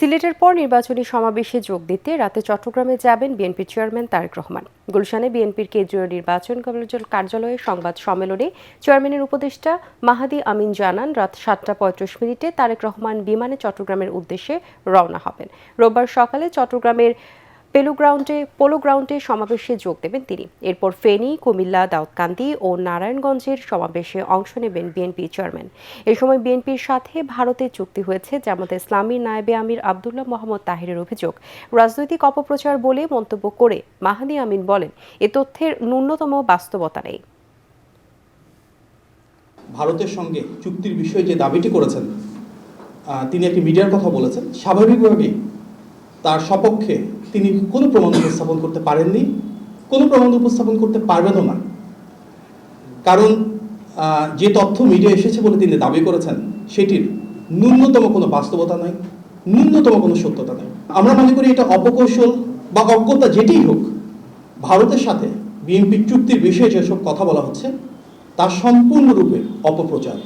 সিলেটের পর নির্বাচনী সমাবেশে যোগ দিতে রাতে চট্টগ্রামে যাবেন বিএনপি চেয়ারম্যান তারেক রহমান। গুলশানে বিএনপির কেন্দ্রীয় নির্বাচন কার্যালয়ে সংবাদ সম্মেলনে চেয়ারম্যানের উপদেষ্টা মাহাদি আমিন জানান, রাত 7:35 তারেক রহমান বিমানে চট্টগ্রামের উদ্দেশ্যে রওনা হবেন। রোববার সকালে চট্টগ্রামের পোলো গ্রাউন্ডে সমাবেশে যোগ দেবেন তিনি। এরপর ফেনী, কুমিল্লা, দাউদকান্দি ও নারায়ণগঞ্জের সমাবেশে অংশ নেবেন বিএনপি চেয়ারম্যান। এ সময় বিএনপির সাথে ভারতের চুক্তি হয়েছে জামাতে ইসলামীর নায়েবে আমির আবদুল্লাহ মোহাম্মদ তাহিরের অভিযোগ রাজনৈতিক অপপ্রচার বলে মন্তব্য করে মাহাদি আমিন বলেন, এ তথ্যের ন্যূনতম বাস্তবতা নেই। ভারতের সঙ্গে চুক্তির বিষয়ে যে দাবিটি করেছেন, তিনি একটি মিডিয়ার কথা বলেছেন। স্বাভাবিকভাবেই তার সপক্ষে তিনি কোনো প্রমাণ উপস্থাপন করতে পারেননি, কোনো প্রমাণ উপস্থাপন করতে পারবেনও না। কারণ যে তথ্য মিডিয়া এসেছে বলে তিনি দাবি করেছেন, সেটির ন্যূনতম কোনো বাস্তবতা নাই, ন্যূনতম কোনো সত্যতা নেই। আমরা মনে করি এটা অপকৌশল বা অজ্ঞতা যেটিই হোক, ভারতের সাথে বিএনপির চুক্তির বিষয়ে যেসব কথা বলা হচ্ছে তা সম্পূর্ণরূপে অপপ্রচার।